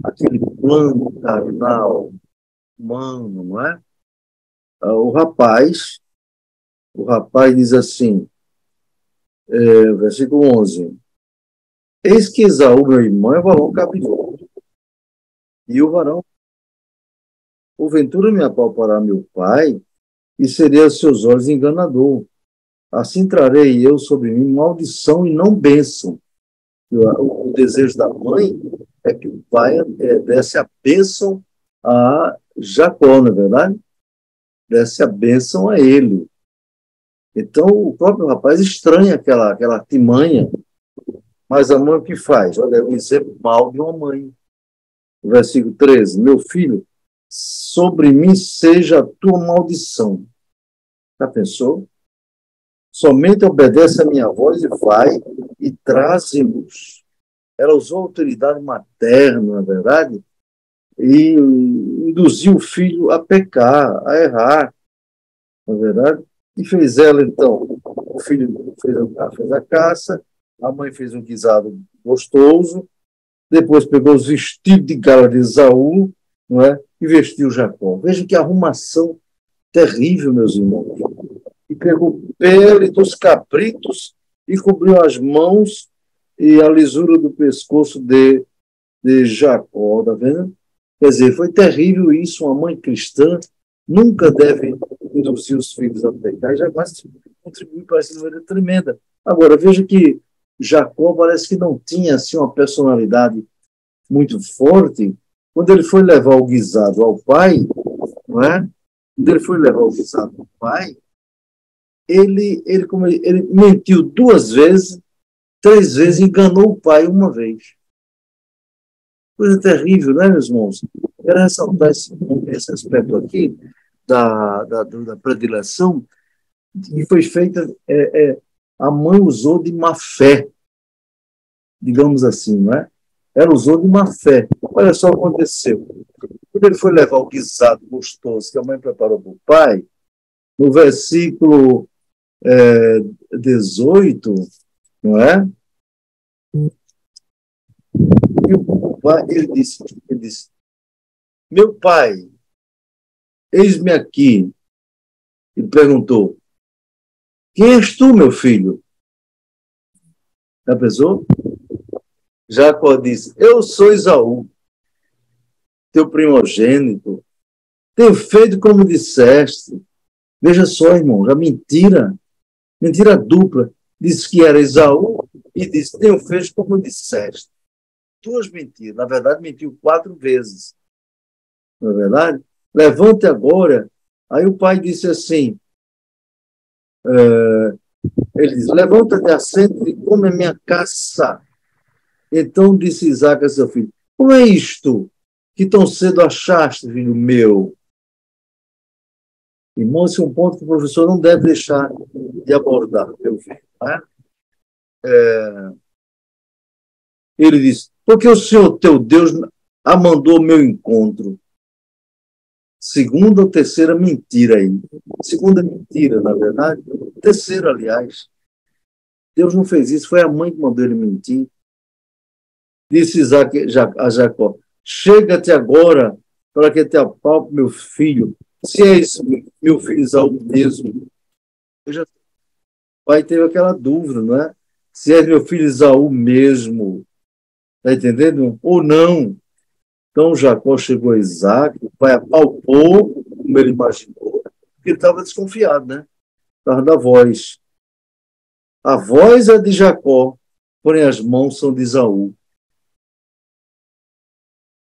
aquele plano carnal, humano, não é? O rapaz diz assim, versículo 11, eis que Esaú, meu irmão, é varão cabeludo, e o varão, porventura me apalpará meu pai, e serei aos seus olhos enganador. Assim trarei eu sobre mim maldição e não bênção. O desejo da mãe é que o pai desse a bênção a Jacó, não é verdade? Desse a bênção a ele. Então, o próprio rapaz estranha aquela artimanha, mas a mãe o que faz? Olha, é um exemplo mal de uma mãe. O versículo 13, meu filho, sobre mim seja a tua maldição. Já pensou? Somente obedece a minha voz e vai e traze-nos. Ela usou autoridade materna, na verdade, e induziu o filho a pecar, a errar, na verdade, e fez ela, então, o filho fez a caça, a mãe fez um guisado gostoso, depois pegou os vestidos de gala de Esaú, não é? E vestiu Jacó. Veja que arrumação terrível, meus irmãos. E pegou pele dos cabritos e cobriu as mãos e a lisura do pescoço de Jacó, tá vendo? Quer dizer, foi terrível isso. Uma mãe cristã nunca deve induzir os filhos a pecar. E jamais contribuir para essa maneira tremenda. Agora, veja que Jacó parece que não tinha assim, uma personalidade muito forte. Quando ele foi levar o guisado ao pai, não é? Quando ele foi levar o guisado ao pai, ele mentiu 2 vezes, 3 vezes, enganou o pai uma vez. Coisa terrível, né, meus irmãos? Quero ressaltar esse aspecto aqui da predileção, que foi feita, a mãe usou de má fé, digamos assim, não é? Ela usou de má fé. Olha só o que aconteceu. Quando ele foi levar o guisado gostoso que a mãe preparou para o pai, no versículo 18, não é? E o pai, ele disse, meu pai, eis-me aqui. Ele perguntou, quem és tu, meu filho? Já pensou? Jacó disse, eu sou Esaú, teu primogênito. Tenho feito como disseste. Veja só, irmão, a mentira dupla. Disse que era Esaú e disse, tenho feito como disseste. 2 mentiras. Na verdade, mentiu 4 vezes. Não é verdade? Levante agora. Aí o pai disse assim, ele diz, levanta-te, assenta e come a minha caça. Então disse Isaque a seu filho, como é isto que tão cedo achaste, filho meu? Irmão, esse é um ponto que o professor não deve deixar de abordar, meu filho. Né? Ele disse, porque o Senhor teu Deus a mandou ao meu encontro. Segunda ou terceira mentira aí. Segunda mentira, na verdade. Terceira, aliás. Deus não fez isso, foi a mãe que mandou ele mentir. Disse Isaque a Jacó, chega-te agora para que te apalpe, meu filho, se és meu filho Esaú mesmo. O pai teve aquela dúvida, não é? Se és meu filho Esaú mesmo. Está entendendo? Ou não. Então Jacó chegou a Isaque, o pai apalpou, como ele imaginou, porque ele estava desconfiado, né? Por causa da voz. A voz é de Jacó, porém as mãos são de Esaú.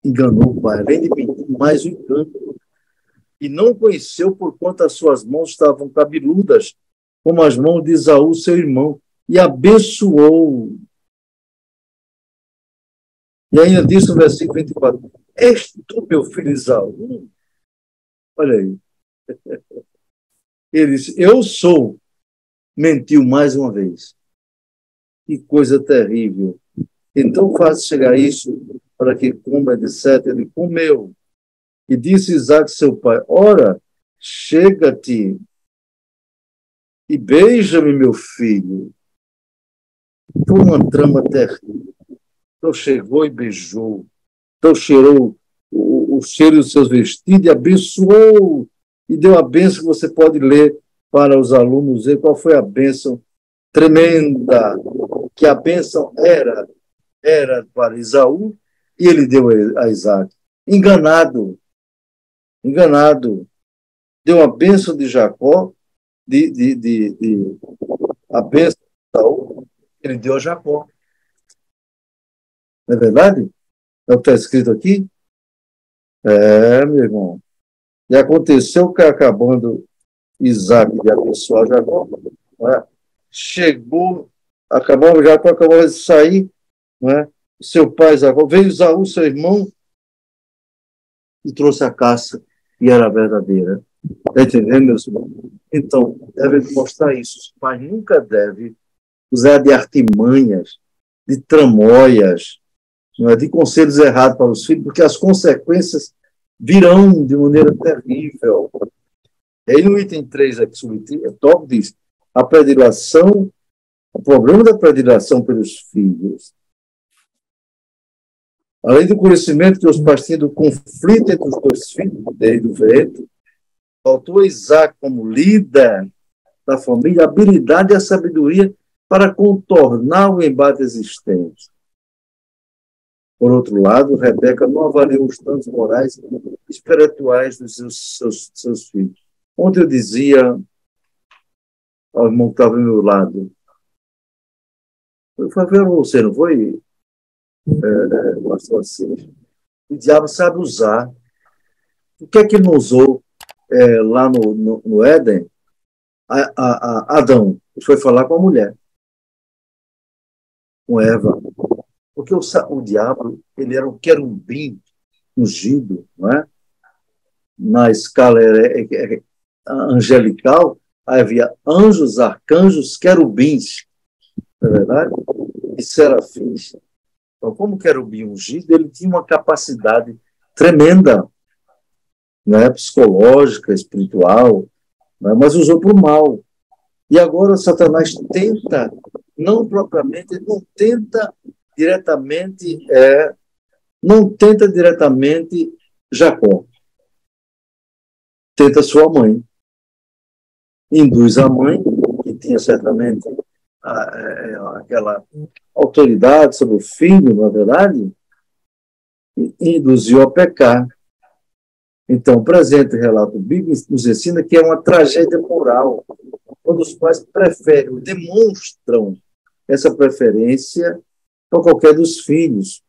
Enganou o pai, além de mentir, mais o engano. E não conheceu por quanto as suas mãos estavam cabeludas, como as mãos de Esaú, seu irmão, e abençoou. E ainda disse no versículo 24, és tu, meu filho Esaú? Olha aí. Ele disse, eu sou. Mentiu mais uma vez. Que coisa terrível. Então faz chegar isso para que coma, etc. Ele comeu. E disse Isaque, seu pai, ora, chega-te e beija-me, meu filho. Foi uma trama terrível. Então chegou e beijou. Então cheirou o cheiro dos seus vestidos e abençoou. E deu a bênção que você pode ler para os alunos ver qual foi a bênção tremenda, que a bênção era para Esaú e ele deu a Isaque. Enganado. Deu a bênção de Jacó, a bênção de Esaú, ele deu a Jacó. Não é verdade? É o que está escrito aqui? Meu irmão. E aconteceu que, acabando Isaque de abençoar Jacó, né? Jacó acabou de sair, né? Seu pai Jacó, veio Esaú, seu irmão, e trouxe a caça, e era verdadeira. Está entendendo, meus irmãos? Então, deve mostrar isso. Os pais nunca devem usar de artimanhas, de tramóias, não é, de conselhos errados para os filhos, porque as consequências virão de maneira terrível. E aí, no item 3, aqui, top diz, a predileção, o problema da predileção pelos filhos, além do conhecimento que os pais tinham do conflito entre os dois filhos, desde o ventre, faltou a Isaac, como líder da família, a habilidade e a sabedoria para contornar o embate existente. Por outro lado, Rebeca não avaliou os danos morais e espirituais dos seus filhos. Ontem eu dizia ao irmão que estava ao meu lado, foi ver você, não foi, pastor Assis? O diabo sabe usar. O que é que ele não usou lá no Éden? Adão foi falar com a mulher, com Eva. Porque o diabo, ele era um querubim ungido, não é? Na escala angelical, havia anjos, arcanjos, querubins, não é verdade? E serafins. Então, como querubim ungido, ele tinha uma capacidade tremenda, né? Psicológica, espiritual, né? Mas usou para o mal. E agora Satanás tenta, não propriamente, ele não tenta diretamente Jacó. Tenta sua mãe. Induz a mãe, que tinha certamente aquela autoridade sobre o filho, na verdade, e induziu a pecar. Então, o presente relato bíblico nos ensina que é uma tragédia moral, quando os pais preferem, demonstram essa preferência para qualquer dos filhos,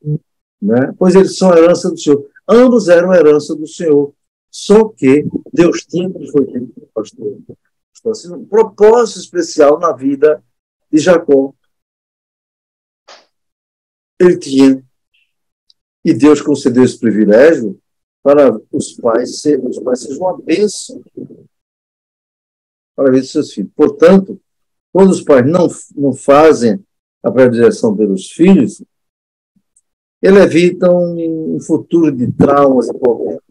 né? Pois eles são a herança do Senhor. Ambos eram a herança do Senhor. Só que Deus tinha, como foi dito, pastor, um propósito especial na vida de Jacó. Ele tinha. E Deus concedeu esse privilégio para os pais sejam uma bênção para a vida de seus filhos. Portanto, quando os pais não fazem a predileção pelos filhos, eles evitam um futuro de traumas e problemas.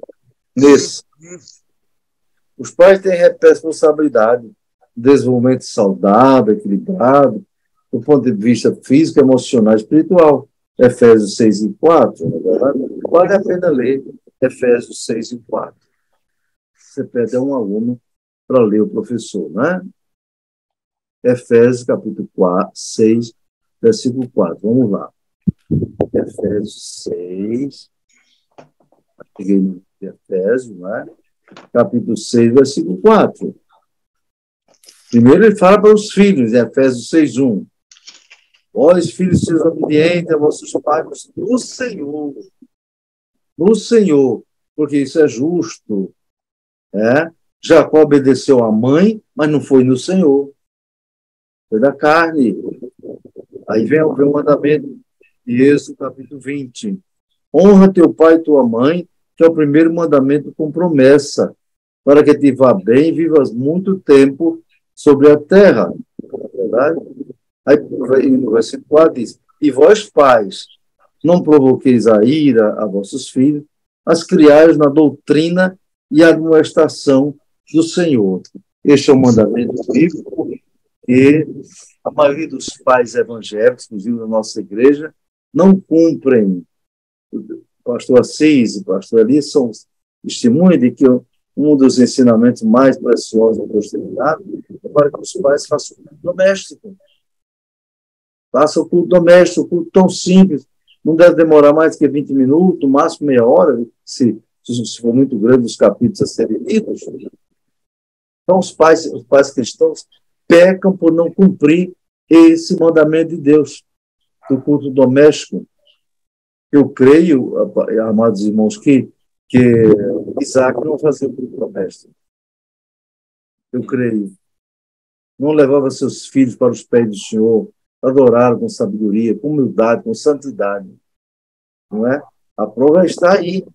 Os pais têm responsabilidade, desenvolvimento saudável, equilibrado, do ponto de vista físico, emocional e espiritual. Efésios 6 e 4, na verdade, vale a pena ler Efésios 6 e 4. Você pede a um aluno para ler o professor, não é? Efésios, capítulo 6, versículo 4. Vamos lá. Efésios 6. Cheguei no Efésios, não é? Capítulo 6, versículo 4. Primeiro ele fala para os filhos, em Efésios 6, 1. Vós, filhos, sejam obedientes a vossos pais no Senhor. No Senhor, porque isso é justo. Jacó obedeceu à mãe, mas não foi no Senhor. Foi da carne. Aí vem o mandamento de Êxodo, capítulo 20. Honra teu pai e tua mãe, que é o primeiro mandamento com promessa, para que te vá bem e vivas muito tempo sobre a terra. Não é verdade? Aí no versículo 4 diz, e vós, pais, não provoqueis a ira a vossos filhos, mas criais na doutrina e admoestação do Senhor. Este é o mandamento bíblico que a maioria dos pais evangélicos, inclusive na nossa igreja, não cumprem. O pastor Assis e o pastor Eli são testemunhas de que um dos ensinamentos mais preciosos que Deus tem dado é para que os pais façam o culto doméstico. Façam o culto doméstico, o culto tão simples. Não deve demorar mais que 20 minutos, no máximo meia hora, se for muito grande os capítulos a serem lidos. Então, os pais cristãos pecam por não cumprir esse mandamento de Deus, do culto doméstico. Eu creio, amados irmãos, que Isaac não fazia o culto doméstico. Eu creio. Não levava seus filhos para os pés do Senhor, adorar com sabedoria, com humildade, com santidade. Não é? A prova está aí.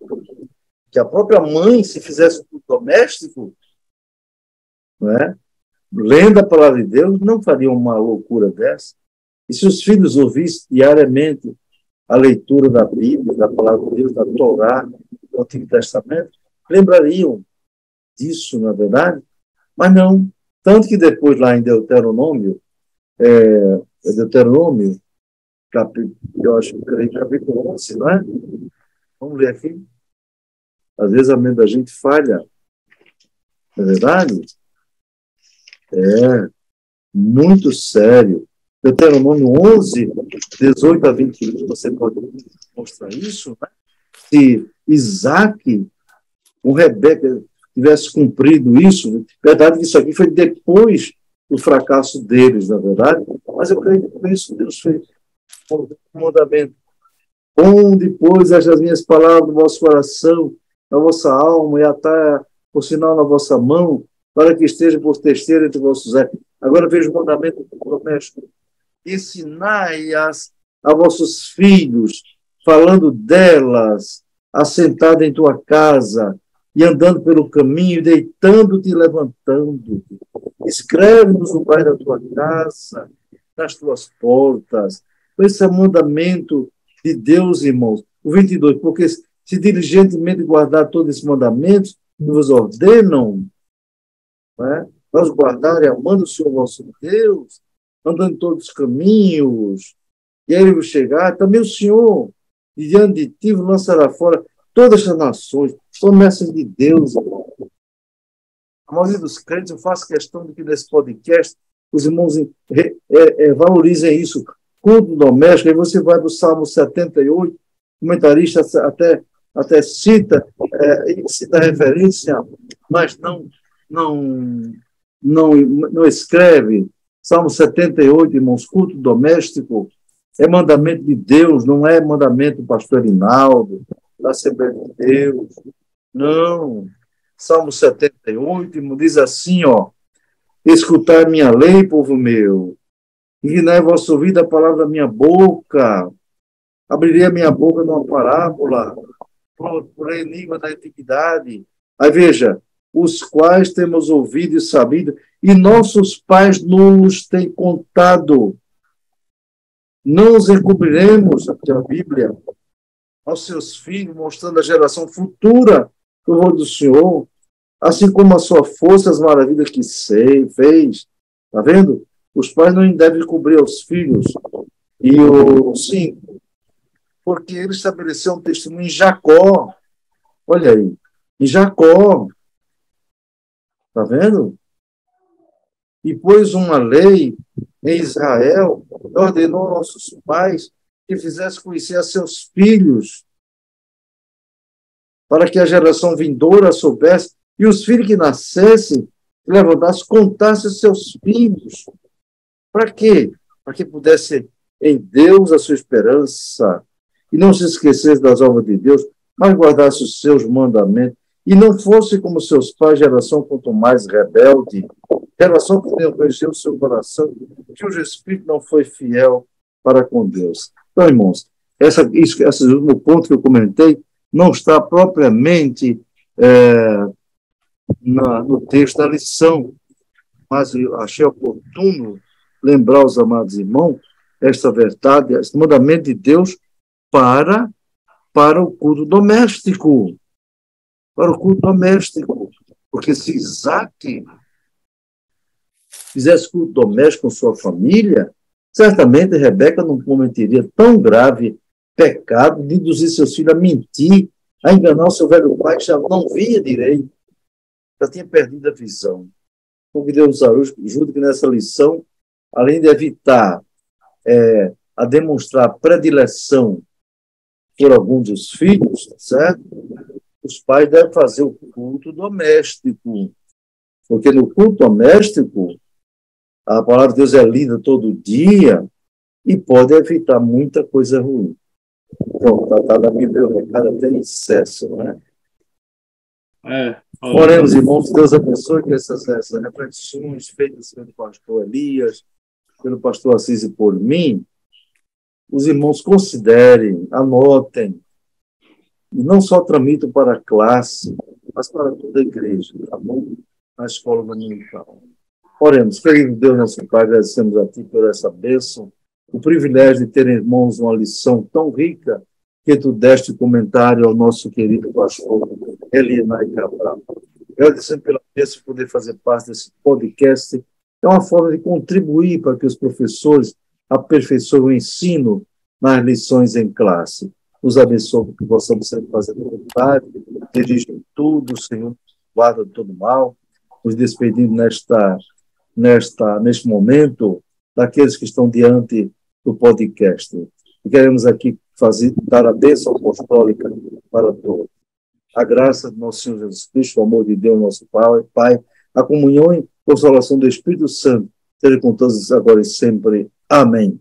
Que a própria mãe, se fizesse o culto doméstico, não é? Lendo a palavra de Deus, não faria uma loucura dessa. E se os filhos ouvissem diariamente a leitura da Bíblia, da Palavra de Deus, da Torá, do Antigo Testamento, lembrariam disso, na verdade, mas não. Tanto que depois, lá em Deuteronômio, eu acho que capítulo 11, não é? Vamos ler aqui. Às vezes a mente da gente falha, não é verdade? É muito sério. Deuteronômio 11, 18 a 21, você pode mostrar isso, né? Se Isaac, com Rebeca, tivesse cumprido isso, verdade que isso aqui foi depois do fracasso deles, na verdade, mas eu creio que por isso Deus fez um mandamento. Ponde, pois, as minhas palavras no vosso coração, na vossa alma, e atai por sinal na vossa mão, para que esteja por testemunho entre vossos olhos. Agora veja o mandamento doméstico. Ensinai-as a vossos filhos, falando delas, assentado em tua casa, e andando pelo caminho, deitando-te e levantando-te. Escreve-nos no pai da tua casa, nas tuas portas. Esse é o mandamento de Deus, irmãos. O 22, porque se diligentemente guardar todos esses mandamentos que vos ordenam, né? Nós guardarem amando o Senhor nosso Deus, andando em todos os caminhos, e aí ele vos chegar, também o Senhor, diante de ti, vos lançará fora todas as nações, promessas de Deus, irmão. A maioria dos crentes, eu faço questão de que nesse podcast os irmãos valorizem isso. Culto doméstico, aí você vai para o Salmo 78, o comentarista até cita referência, mas não escreve. Salmo 78, irmãos, culto doméstico é mandamento de Deus, não é mandamento do pastor Rinaldo, da Assembleia de Deus. Não. Salmo 78, irmão, diz assim, ó: escutai minha lei, povo meu, inclinai vosso ouvido a palavra da minha boca, abrirei a minha boca numa parábola, procurei língua da antiguidade. Aí veja, os quais temos ouvido e sabido, e nossos pais nos têm contado. Não os encobriremos, aqui a Bíblia, aos seus filhos, mostrando a geração futura do louvor do Senhor, assim como a sua força, as maravilhas que fez. Está vendo? Os pais não devem cobrir aos filhos. E o 5, porque ele estabeleceu um testemunho em Jacó. Olha aí, em Jacó. Está vendo? E pôs uma lei em Israel, ordenou aos nossos pais que fizesse conhecer a seus filhos, para que a geração vindoura soubesse, e os filhos que nascessem, levantassem, contassem seus filhos. Para quê? Para que pudesse em Deus a sua esperança, e não se esquecesse das obras de Deus, mas guardasse os seus mandamentos, e não fosse como seus pais, geração quanto mais rebelde, geração que não conheceu o seu coração, que o Espírito não foi fiel para com Deus. Então, irmãos, esse último ponto que eu comentei não está propriamente no texto da lição, mas eu achei oportuno lembrar aos amados irmãos esta verdade, este mandamento de Deus para o culto doméstico. Para o culto doméstico. Porque se Isaac fizesse culto doméstico com sua família, certamente Rebeca não cometeria tão grave pecado de induzir seus filhos a mentir, a enganar o seu velho pai, que já não via direito, já tinha perdido a visão. Porque Deus ajuda que nessa lição, além de evitar a demonstrar predileção por alguns dos filhos, certo? Os pais devem fazer o culto doméstico, porque no culto doméstico a palavra de Deus é lida todo dia e pode evitar muita coisa ruim. Bom, está na Bíblia o recado até em excesso, né? Oremos, irmãos, Deus abençoe que essas reflexões feitas pelo pastor Elias, pelo pastor Assis e por mim, os irmãos considerem, anotem, e não só tramitam para a classe, mas para toda a igreja, tá bom? Na escola dominical. Oremos, querido Deus, nosso Pai, agradecemos a Ti por essa bênção o privilégio de ter em mãos uma lição tão rica que tu deste comentário ao nosso querido pastor Elinai Cabral. Agradecendo pela bênção de poder fazer parte desse podcast. É uma forma de contribuir para que os professores aperfeiçoem o ensino nas lições em classe. Nos abençoe que possamos sempre fazer vontade, dirige tudo, Senhor, guarda de todo mal, nos despedindo neste momento daqueles que estão diante do podcast. E queremos aqui dar a bênção apostólica para todos. A graça do nosso Senhor Jesus Cristo, o amor de Deus, nosso Pai, a comunhão e consolação do Espírito Santo, seja com todos agora e sempre. Amém.